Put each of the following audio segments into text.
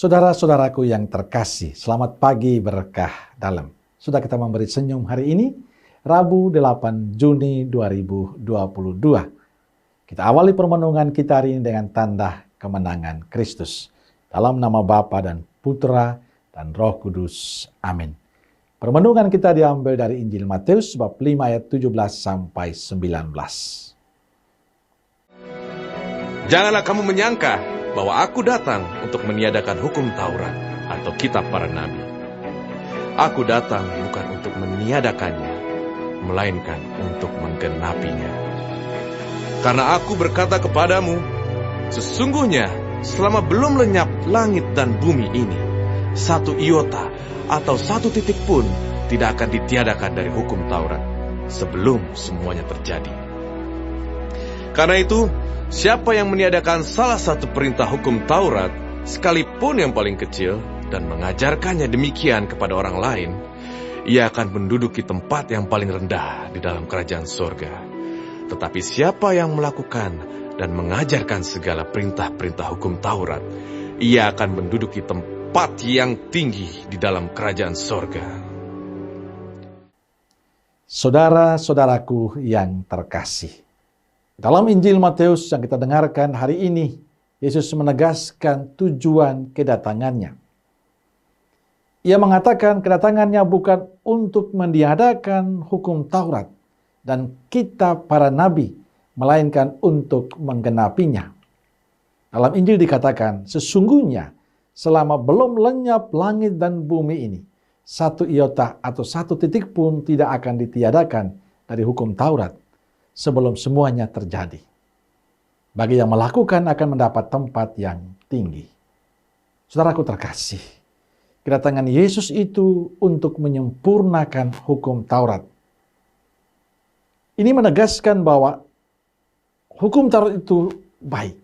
Saudara-saudaraku yang terkasih, selamat pagi berkah dalam. Sudah kita memberi senyum hari ini, Rabu 8 Juni 2022. Kita awali permenungan kita hari ini dengan tanda kemenangan Kristus. Dalam nama Bapa dan Putra dan Roh Kudus. Amin. Permenungan kita diambil dari Injil Matius bab 5 ayat 17 sampai 19. Janganlah kamu menyangka bahwa aku datang untuk meniadakan hukum Taurat atau kitab para nabi. Aku datang bukan untuk meniadakannya, melainkan untuk menggenapinya. Karena aku berkata kepadamu, sesungguhnya selama belum lenyap langit dan bumi ini, satu iota atau satu titik pun tidak akan ditiadakan dari hukum Taurat sebelum semuanya terjadi. Karena itu, siapa yang meniadakan salah satu perintah hukum Taurat, sekalipun yang paling kecil, dan mengajarkannya demikian kepada orang lain, ia akan menduduki tempat yang paling rendah di dalam kerajaan sorga. Tetapi siapa yang melakukan dan mengajarkan segala perintah-perintah hukum Taurat, ia akan menduduki tempat yang tinggi di dalam kerajaan sorga. Saudara-saudaraku yang terkasih, dalam Injil Matius yang kita dengarkan hari ini, Yesus menegaskan tujuan kedatangannya. Ia mengatakan kedatangannya bukan untuk meniadakan hukum Taurat dan kitab para nabi, melainkan untuk menggenapinya. Dalam Injil dikatakan, sesungguhnya selama belum lenyap langit dan bumi ini, satu iota atau satu titik pun tidak akan ditiadakan dari hukum Taurat sebelum semuanya terjadi. Bagi yang melakukan akan mendapat tempat yang tinggi. Saudaraku terkasih, kedatangan Yesus itu untuk menyempurnakan hukum Taurat. Ini menegaskan bahwa hukum Taurat itu baik.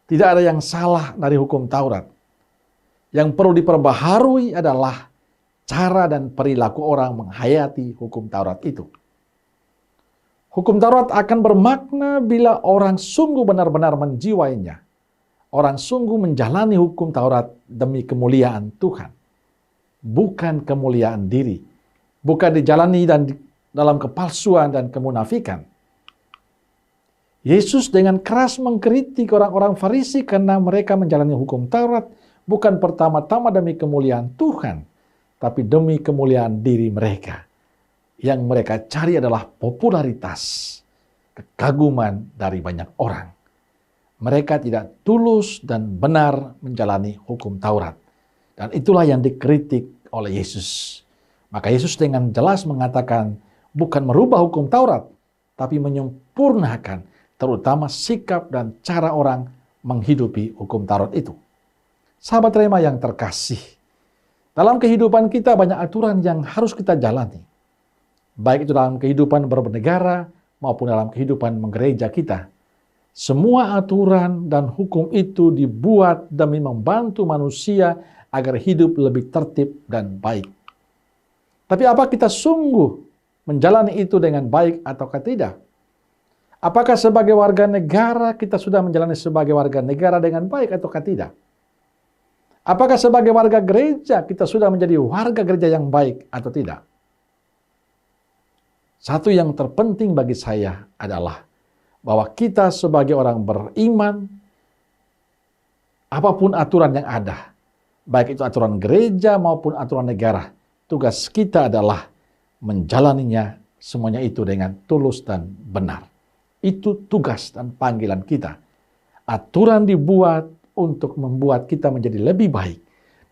Tidak ada yang salah dari hukum Taurat. Yang perlu diperbaharui adalah cara dan perilaku orang menghayati hukum Taurat itu. Hukum Taurat akan bermakna bila orang sungguh benar-benar menjiwainya. Orang sungguh menjalani hukum Taurat demi kemuliaan Tuhan. Bukan kemuliaan diri. Bukan dijalani dan dalam kepalsuan dan kemunafikan. Yesus dengan keras mengkritik orang-orang Farisi karena mereka menjalani hukum Taurat bukan pertama-tama demi kemuliaan Tuhan, tapi demi kemuliaan diri mereka. Yang mereka cari adalah popularitas, kekaguman dari banyak orang. Mereka tidak tulus dan benar menjalani hukum Taurat. Dan itulah yang dikritik oleh Yesus. Maka Yesus dengan jelas mengatakan, bukan merubah hukum Taurat, tapi menyempurnakan terutama sikap dan cara orang menghidupi hukum Taurat itu. Sahabat Rema yang terkasih, dalam kehidupan kita banyak aturan yang harus kita jalani. Baik itu dalam kehidupan bernegara maupun dalam kehidupan menggereja kita. Semua aturan dan hukum itu dibuat demi membantu manusia agar hidup lebih tertib dan baik. Tapi apa kita sungguh menjalani itu dengan baik ataukah tidak? Apakah sebagai warga negara kita sudah menjalani sebagai warga negara dengan baik ataukah tidak? Apakah sebagai warga gereja kita sudah menjadi warga gereja yang baik atau tidak? Satu yang terpenting bagi saya adalah bahwa kita sebagai orang beriman, apapun aturan yang ada, baik itu aturan gereja maupun aturan negara, tugas kita adalah menjalaninya semuanya itu dengan tulus dan benar. Itu tugas dan panggilan kita. Aturan dibuat untuk membuat kita menjadi lebih baik.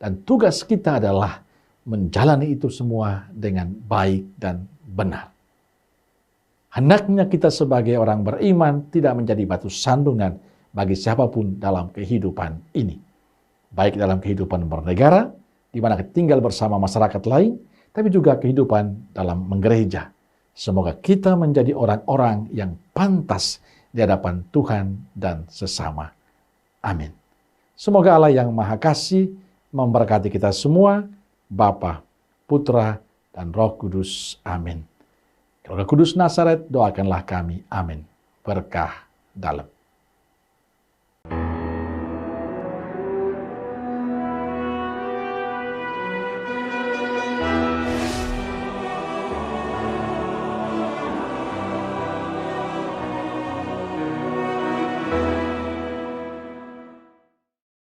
Dan tugas kita adalah menjalani itu semua dengan baik dan benar. Hendaknya kita sebagai orang beriman tidak menjadi batu sandungan bagi siapapun dalam kehidupan ini. Baik dalam kehidupan bernegara, di mana kita tinggal bersama masyarakat lain, tapi juga kehidupan dalam menggereja. Semoga kita menjadi orang-orang yang pantas di hadapan Tuhan dan sesama. Amin. Semoga Allah yang Maha Kasih memberkati kita semua, Bapa, Putra, dan Roh Kudus. Amin. Roh Kudus Nazaret, doakanlah kami. Amin. Berkah dalam.